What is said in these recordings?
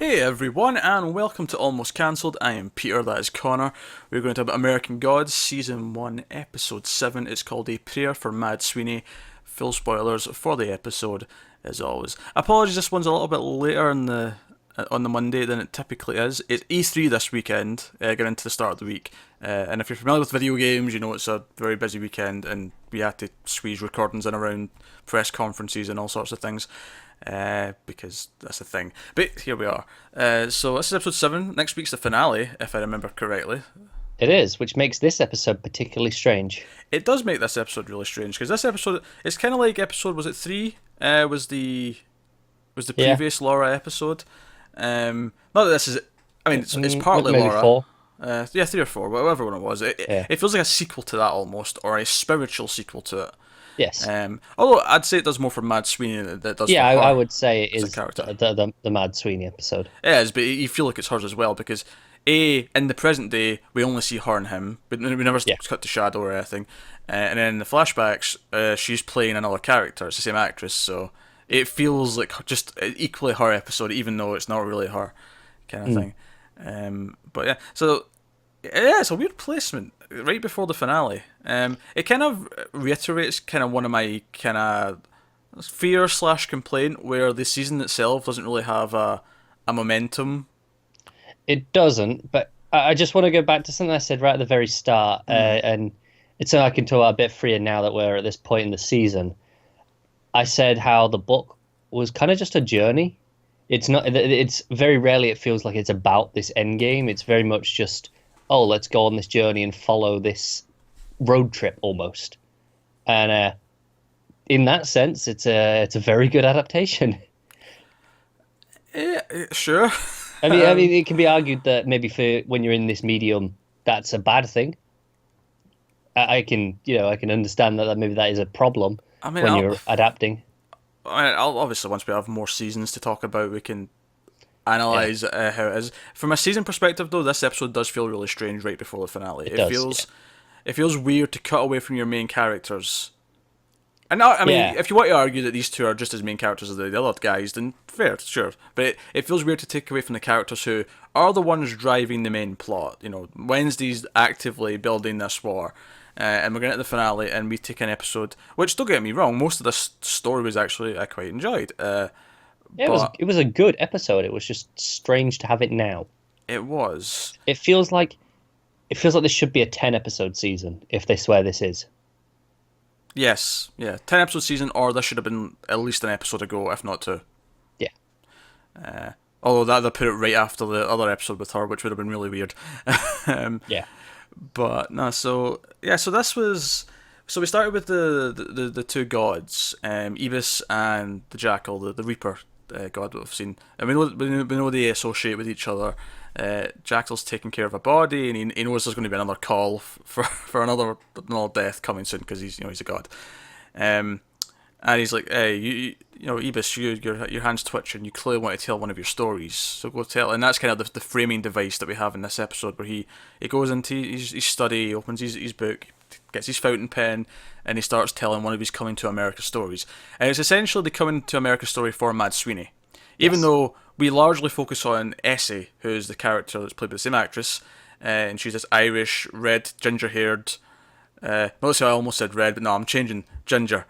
Hey everyone, and welcome to Almost Cancelled. I am Peter, that is Connor. We're going to talk about American Gods, Season 1, Episode 7. It's called A Prayer for Mad Sweeney. Full spoilers for the episode, as always. Apologies, this one's a little bit later on the Monday than it typically is. It's E3 this weekend, getting into the start of the week. And if you're familiar with video games, you know it's a very busy weekend, and we had to squeeze recordings in around press conferences and all sorts of things. Because that's the thing. But here we are. So this is episode 7. Next week's the finale, if I remember correctly. It is, which makes this episode particularly strange. It does make this episode really strange, because this episode, it's kind of like episode, was it 3? Was the Yeah. previous Laura episode. Not that this is, I mean, it's partly Maybe Laura. 4. Yeah, 3 or 4, whatever one it was. Yeah. It feels like a sequel to that almost, or a spiritual sequel to it. Yes. Although I'd say it does more for Mad Sweeney than it does Yeah, for her. I would say it as a is character. the Mad Sweeney episode. It is, but you feel like it's hers as well, because in the present day, we only see her and him. We never cut to Shadow or anything. And then in the flashbacks, she's playing another character. It's the same actress, so it feels like just equally her episode, even though it's not really her kind of thing. But yeah, so yeah, it's a weird placement right before the finale. It kind of reiterates kind of one of my kind of fear / complaint, where the season itself doesn't really have a momentum. It doesn't, but I just want to go back to something I said right at the very start, and it's so I can talk a bit freer now that we're at this point in the season. I said how the book was kind of just a journey. It's not. It's very rarely it feels like it's about this end game. It's very much just, oh, let's go on this journey and follow this road trip almost. And in that sense, it's a very good adaptation. Yeah, sure. I mean, it can be argued that maybe for when you're in this medium, that's a bad thing. I can understand that maybe that is a problem when you're adapting. Obviously, once we have more seasons to talk about, we can analyze how it is. From a season perspective, though, this episode does feel really strange right before the finale. It feels weird to cut away from your main characters. And now, I mean, if you want to argue that these two are just as main characters as the other guys, then fair, sure. But it feels weird to take away from the characters who are the ones driving the main plot. You know, Wednesday's actively building this war. And we're going to the finale, and we take an episode, which, don't get me wrong, most of this story was actually I quite enjoyed. It was a good episode. It was just strange to have it now. It was. It feels like this should be a 10-episode season if they swear this is. Yes, yeah, 10-episode season, or this should have been at least an episode ago, if not 2. Yeah. Although they put it right after the other episode with her, which would have been really weird. Yeah. But no, so this was. So we started with the two gods, Ibis and the Jackal, the Reaper god that we've seen, and we know they associate with each other. Jackal's taking care of a body, and he knows there's going to be another call for another death coming soon, because he's a god. And he's like, hey, you know, Ibis, your hands twitching. You clearly want to tell one of your stories, so go tell. And that's kind of the framing device that we have in this episode, where he goes into his study, he opens his book, gets his fountain pen, and he starts telling one of his coming to America stories. And it's essentially the coming to America story for Mad Sweeney, even though we largely focus on Essie, who's the character that's played by the same actress, and she's this Irish, red, ginger-haired. Notice how I almost said red, but no, I'm changing ginger.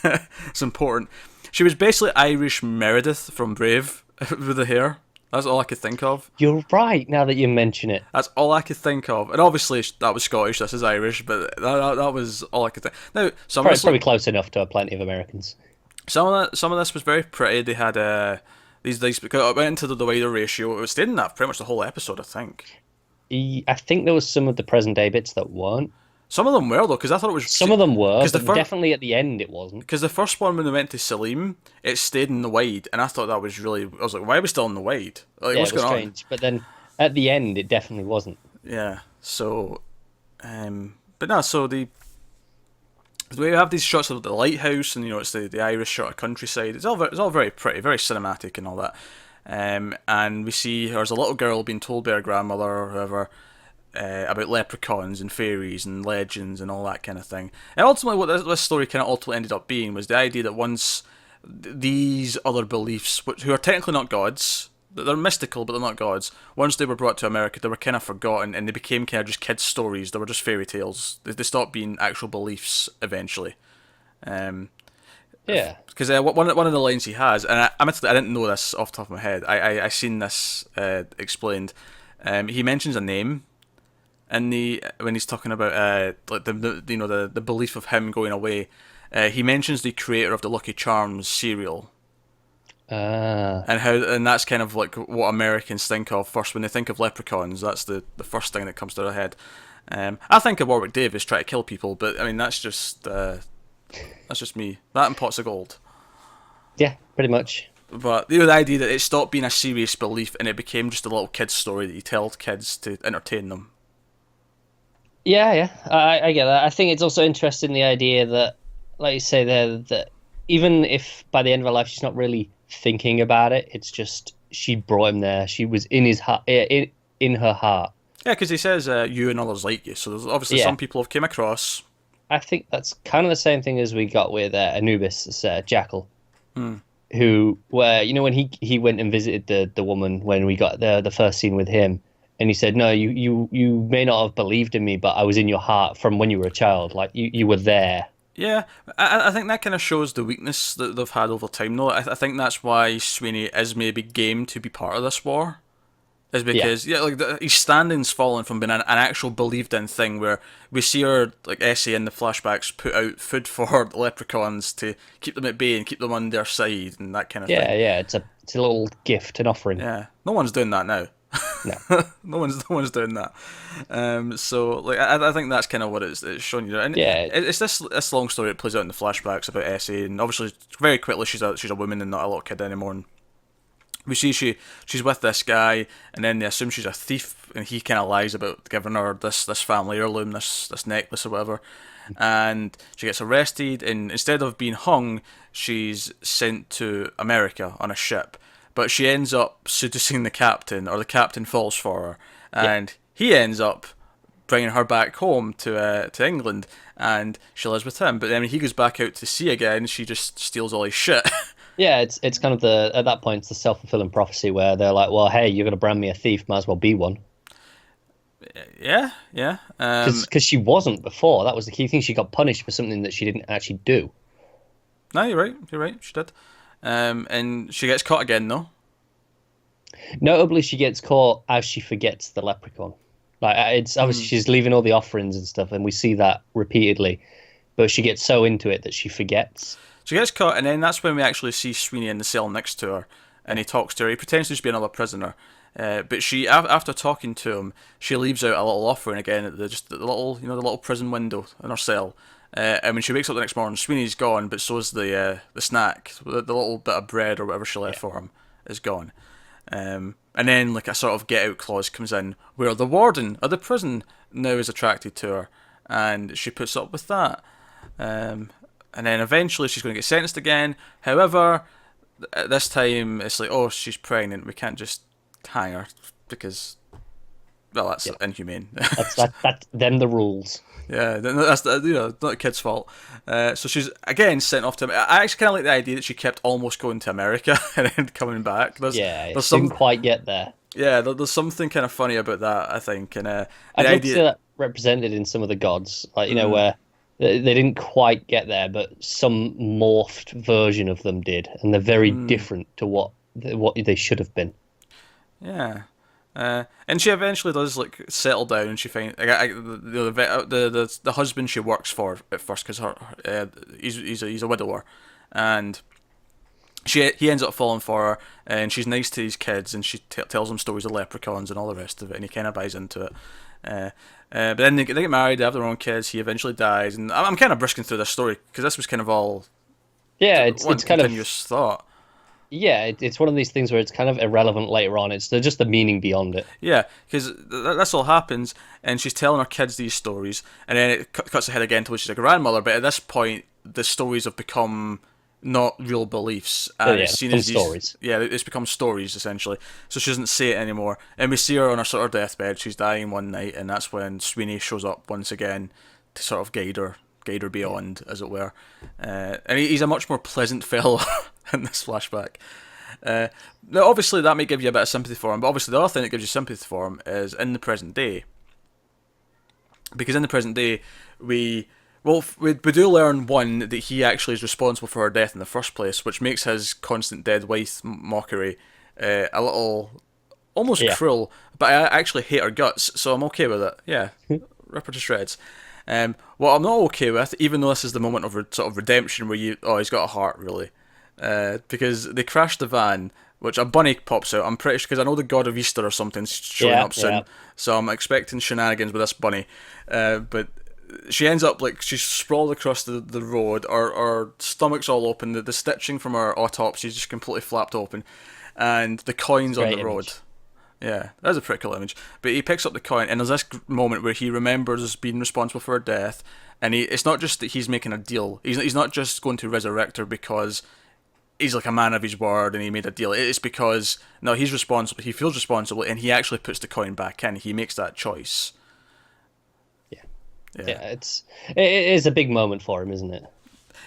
It's important. She was basically Irish Meredith from Brave with the hair. That's all I could think of. You're right, now that you mention it. That's all I could think of. And obviously that was Scottish, this is Irish, but that was all I could think. Now, Probably close enough to plenty of Americans. Some of this was very pretty. They had these because it went into the wider ratio. It stayed in that pretty much the whole episode, I think. I think there was some of the present day bits that weren't. Some of them were, though, because I thought it was... Some of them were, but definitely at the end it wasn't. Because the first one, when they went to Salim, it stayed in the wide, and I thought that was really... I was like, why are we still in the wide? Like, yeah, what's it was going strange. But then, at the end, it definitely wasn't. Yeah, so... but no, so we have these shots of the lighthouse, and, you know, it's the Irish shot of countryside. It's all very pretty, very cinematic and all that. And we see there's a little girl being told by her grandmother or whoever... about leprechauns and fairies and legends and all that kind of thing. And ultimately what this story kind of ultimately ended up being was the idea that once these other beliefs, who are technically not gods, they're mystical, but they're not gods. Once they were brought to America, they were kind of forgotten, and they became kind of just kids' stories. They were just fairy tales. They stopped being actual beliefs eventually. Um, Yeah. because one of the lines he has, and I didn't know this off the top of my head. I seen this explained. He mentions a name in the when he's talking about like the belief of him going away. He mentions the creator of the Lucky Charms cereal. And that's kind of like what Americans think of first when they think of leprechauns. That's the first thing that comes to their head. I think of Warwick Davis trying to kill people, but I mean that's just me. That and pots of gold. Yeah, pretty much. But the idea that it stopped being a serious belief and it became just a little kid's story that you tell kids to entertain them. Yeah, yeah, I get that. I think it's also interesting the idea that, like you say there, that even if by the end of her life she's not really thinking about it, it's just she brought him there. She was in his heart, in her heart. Yeah, because he says you and others like you. So there's obviously some people have came across. I think that's kind of the same thing as we got with Anubis, Jackal, who, where when he went and visited the woman when we got the first scene with him, and he said, "No, you may not have believed in me, but I was in your heart from when you were a child. Like you were there." Yeah, I think that kind of shows the weakness that they've had over time, though. I think that's why Sweeney is maybe game to be part of this war. Is because, his standing's fallen from being an actual believed-in thing, where we see her, like Essie in the flashbacks, put out food for the leprechauns to keep them at bay and keep them on their side and that kind of thing. Yeah, it's a little gift, an offering. Yeah, no one's doing that now. No. no one's doing that. So like I think that's kind of what it's showing you. And it's this long story that plays out in the flashbacks about Essie, and obviously very quickly she's a woman and not a little kid anymore. And we see she's with this guy, and then they assume she's a thief, and he kind of lies about giving her this family heirloom, this necklace or whatever. And she gets arrested, and instead of being hung, she's sent to America on a ship. But she ends up seducing the captain, or the captain falls for her, and he ends up bringing her back home to England, and she lives with him. But then when he goes back out to sea again, she just steals all his shit. Yeah, it's kind of at that point it's the self-fulfilling prophecy where they're like, well, hey, you're going to brand me a thief, might as well be one. Yeah. Because she wasn't before. That was the key thing. She got punished for something that she didn't actually do. No, you're right. She did. And she gets caught again, though. Notably, she gets caught as she forgets the leprechaun. Like, it's obviously she's leaving all the offerings and stuff, and we see that repeatedly. But she gets so into it that she forgets. She gets caught, and then that's when we actually see Sweeney in the cell next to her, and he talks to her. He pretends to just be another prisoner, but she, after talking to him, she leaves out a little offering again at the little prison window in her cell. And when she wakes up the next morning, Sweeney's gone, but so's the snack, the little bit of bread or whatever she left for him, is gone. And then like a sort of get out clause comes in, where the warden of the prison now is attracted to her, and she puts up with that. And then eventually she's going to get sentenced again. However, at this time it's like, oh, she's pregnant. We can't just hang her because, well, that's inhumane. That's them the rules. Yeah, that's not a kid's fault. So she's again sent off to. I actually kind of like the idea that she kept almost going to America and then coming back. Didn't quite get there. Yeah, there's something kind of funny about that, I think. And I'd like to see that represented in some of the gods, like where they didn't quite get there, but some morphed version of them did, and they're very different to what they should have been. Yeah. And she eventually does like settle down, and she finds the husband she works for at first, because he's a widower, and he ends up falling for her, and she's nice to his kids, and she tells them stories of leprechauns and all the rest of it, and he kind of buys into it. But then they get married, they have their own kids. He eventually dies, and I'm kind of brisking through this story because this was kind of all it's kind of continuous thought. Yeah, it's one of these things where it's kind of irrelevant later on. It's just the meaning beyond it. Yeah, because that's all happens, and she's telling her kids these stories, and then it cuts ahead again to when she's a grandmother. But at this point, the stories have become not real beliefs, and it's seen as these stories. Yeah, it's become stories essentially. So she doesn't say it anymore, and we see her on her sort of deathbed. She's dying one night, and that's when Sweeney shows up once again to sort of guide her beyond, as it were. And he's a much more pleasant fellow in this flashback. Now, obviously, that may give you a bit of sympathy for him, but obviously, the other thing that gives you sympathy for him is in the present day. Because in the present day, we do learn, one, that he actually is responsible for her death in the first place, which makes his constant dead wife mockery a little almost cruel. But I actually hate her guts, so I'm okay with it. Yeah, rip her to shreds. What I'm not okay with, even though this is the moment of sort of redemption where he's got a heart, really. Because they crash the van, which a bunny pops out. I'm pretty sure, because I know the god of Easter or something's showing up soon, so I'm expecting shenanigans with this bunny. But she ends up like she's sprawled across the road, her stomach's all open, the stitching from her autopsy is just completely flapped open, and the coin's on the road. Yeah, that's a pretty cool image. But he picks up the coin, and there's this moment where he remembers being responsible for her death, and it's not just that he's making a deal. He's not just going to resurrect her because he's like a man of his word and he made a deal. It's because, no, he's responsible, he feels responsible, and he actually puts the coin back in. He makes that choice. Yeah, it is a big moment for him, isn't it?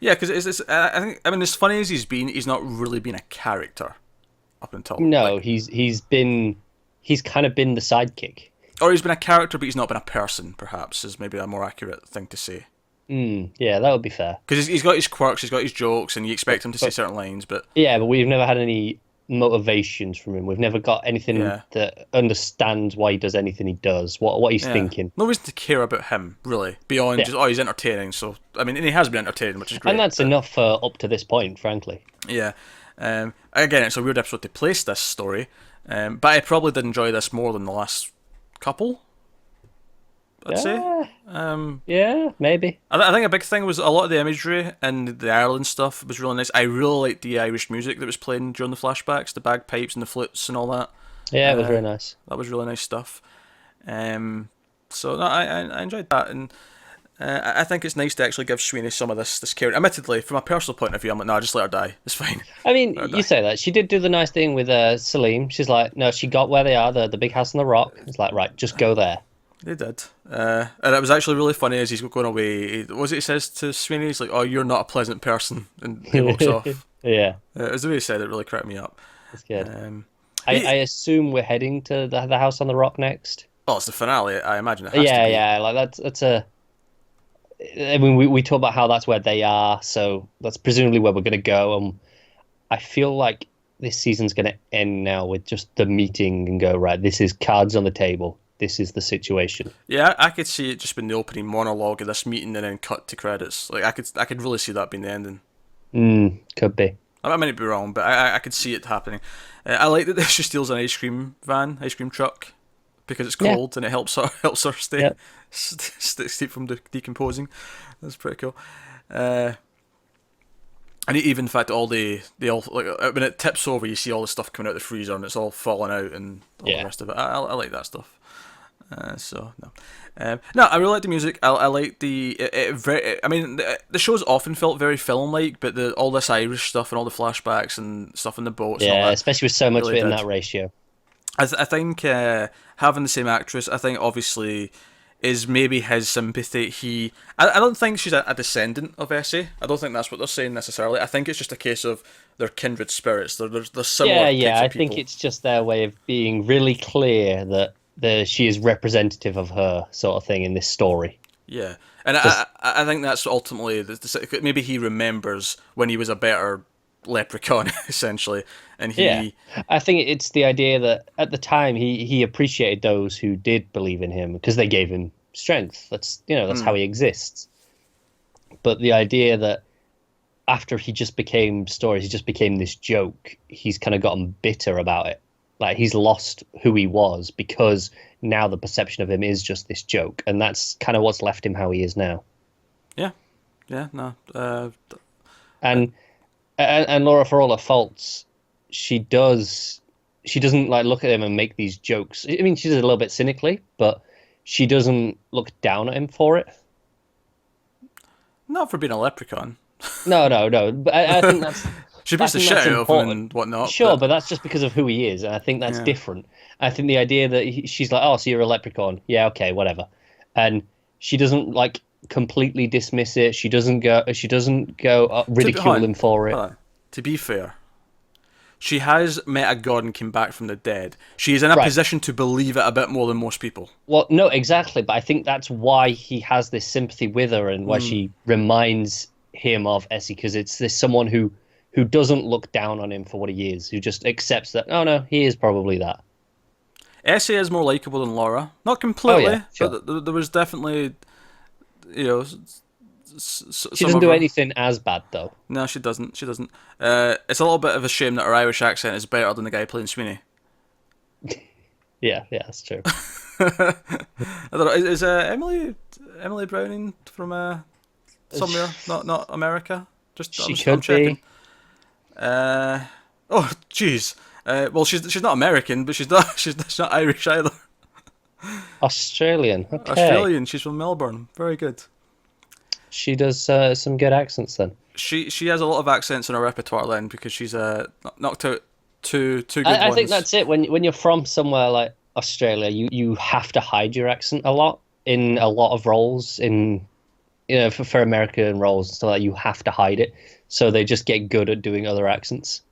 Yeah, because I mean, as funny as he's not really been a character up until... No, like, he's kind of been the sidekick. Or he's been a character, but he's not been a person, perhaps, is maybe a more accurate thing to say. Yeah, that would be fair. Because he's got his quirks, he's got his jokes, and you expect him to say certain lines, but... Yeah, but we've never had any motivations from him. We've never got anything that understands why he does anything he does, what he's thinking. No reason to care about him, really, beyond just, he's entertaining, so... I mean, and he has been entertaining, which is great. And that's enough for up to this point, frankly. Yeah. Again, it's a weird episode to place this story, but I probably did enjoy this more than the last couple, I'd say. Yeah, maybe. I think a big thing was a lot of the imagery and the Ireland stuff was really nice. I really liked the Irish music that was playing during the flashbacks, the bagpipes and the flutes and all that. Yeah, it was really nice. That was really nice stuff. So no, I enjoyed that, and I think it's nice to actually give Sweeney some of this care. Admittedly, from a personal point of view, I'm like, no, just let her die. It's fine. I mean, you say that. She did do the nice thing with Salim. She's like, no, she got where they are, the big house on the rock. It's like, right, just go there. They did. And it was actually really funny as he's going away. What was it he says to Sweeney? He's like, oh, you're not a pleasant person. And he walks off. Yeah. It was the way he said it really cracked me up. That's good. I assume we're heading to the house on the rock next. Oh, it's the finale. I imagine it has to be. Yeah. Like that's a... I mean, we talk about how that's where they are, so that's presumably where we're going to go. And I feel like this season's going to end now with just the meeting and go, right, this is cards on the table. This is the situation. Yeah, I could see it just being the opening monologue of this meeting and then cut to credits. Like I could really see that being the ending. Could be. I might be wrong, but I could see it happening. I like that she steals an ice cream truck because it's cold and it helps her stay from decomposing. That's pretty cool. And even in fact, they all like when it tips over, you see all the stuff coming out of the freezer and it's all falling out and all the rest of it. I like that stuff. So no, I really like the music. I like I mean, the show's often felt very film-like, but all this Irish stuff and all the flashbacks and stuff in the boats. Yeah, and all that, especially with so much of it in that ratio. I think having the same actress, I think obviously is maybe his sympathy. I don't think she's a descendant of Essie. I don't think that's what they're saying necessarily. I think it's just a case of they're kindred spirits. They're similar. Yeah. I think it's just their way of being really clear that she is representative of her, sort of thing, in this story. Yeah, and I think that's ultimately maybe he remembers when he was a better leprechaun, essentially, and he. Yeah, I think it's the idea that at the time he appreciated those who did believe in him because they gave him strength. That's how he exists. But the idea that after he just became stories, he just became this joke. He's kind of gotten bitter about it. Like he's lost who he was because now the perception of him is just this joke, and that's kind of what's left him how he is now. Yeah, no. And Laura, for all her faults, she doesn't like look at him and make these jokes. I mean, she does it a little bit cynically, but she doesn't look down at him for it. Not for being a leprechaun. No. But I think that's. She beats the shit out of him and whatnot. Sure, but that's just because of who he is, and I think that's different. I think the idea that she's like, oh, so you're a leprechaun. Yeah, okay, whatever. And she doesn't, like, completely dismiss it. She doesn't go ridicule him for it. To be fair, she has met a god and came back from the dead. She is in a Right. position to believe it a bit more than most people. Well, no, exactly. But I think that's why he has this sympathy with her and why she reminds him of Essie, because it's this someone who doesn't look down on him for what he is, who just accepts that, oh no, he is probably that. Essie is more likable than Laura. Not Oh completely, yeah, sure. but there was definitely, you know, She some doesn't of do her. anything as bad though. No, she doesn't. She doesn't. It's a little bit of a shame that her Irish accent is better than the guy playing Sweeney. Yeah, that's true. I don't know. Is Emily Browning from somewhere? Not America. Just She I'm could checking. be. Oh, jeez. Well, she's not American, but she's not Irish either. Australian. Okay. Australian. She's from Melbourne. Very good. She does some good accents then. She has a lot of accents in her repertoire then because she's knocked out two good ones. I think that's it. When you're from somewhere like Australia, you have to hide your accent a lot in a lot of roles. For American roles and stuff like that, you have to hide it. So they just get good at doing other accents.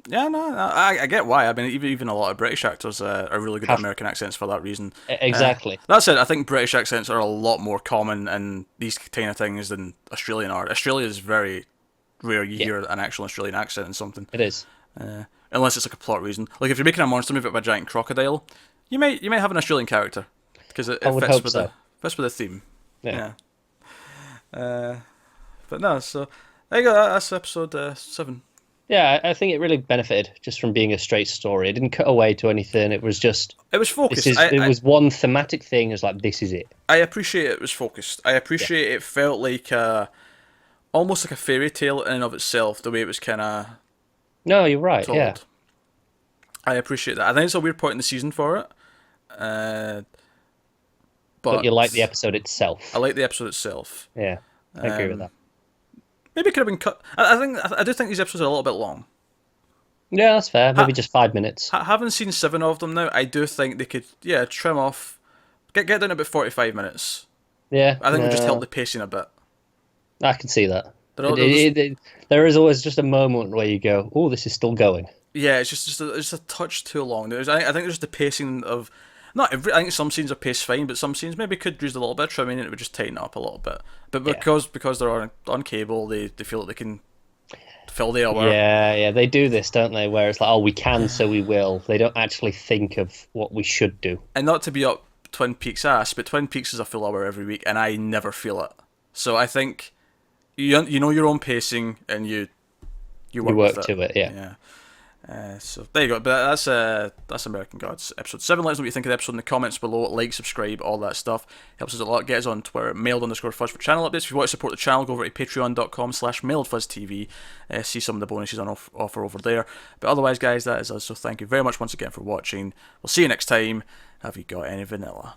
Yeah, no, I get why. I mean, even a lot of British actors are really good at Have- American accents for that reason. Exactly. That said, I think British accents are a lot more common in these kind of things than Australian are. Australia is very rare you hear an actual Australian accent in something, It is. unless it's like a plot reason. Like if you're making a monster movie about a giant crocodile, you might have an Australian character because it would fits hope with so. the theme. Yeah. But no, so there you go. That's episode 7. Yeah, I think it really benefited just from being a straight story. It didn't cut away to anything. It was just It was focused. it was one thematic thing. It was like, this is it. I appreciate it was focused. I appreciate it felt like almost like a fairy tale in and of itself, the way it was kind of No, you're right. told. Yeah. I appreciate that. I think it's a weird point in the season for it. But But you like the episode itself. I like the episode itself. Yeah, I agree with that. Maybe it could have been cut. I do think these episodes are a little bit long. Yeah, that's fair. Maybe just 5 minutes. Having seen 7 of them now, I do think they could trim off, get down to about 45 minutes. Yeah, I think it would just help the pacing a bit. I can see that. They're There is always just a moment where you go, "Oh, this is still going." Yeah, it's just a touch too long. I think there's the pacing of not every. I think some scenes are paced fine, but some scenes maybe could use a little bit of trimming, and it would just tighten up a little bit. But because they're on cable, they feel like they can fill the hour. Yeah, they do this, don't they? Where it's like, "Oh, we can, so we will." They don't actually think of what we should do. And not to be up Twin Peaks' ass, but Twin Peaks is a full hour every week, and I never feel it. So I think you know your own pacing, and you work work with to it. Yeah. Yeah. So there you go. But that's American Gods episode 7. Let us know what you think of the episode in the comments below. Like, subscribe, all that stuff helps us a lot. Get us on Twitter at mailed_fuzz for channel updates. If you want to support the channel, go over to patreon.com/mailedfuzztv. See some of the bonuses on offer over there. But otherwise, guys, that is us. So thank you very much once again for watching. We'll see you next time. Have you got any vanilla?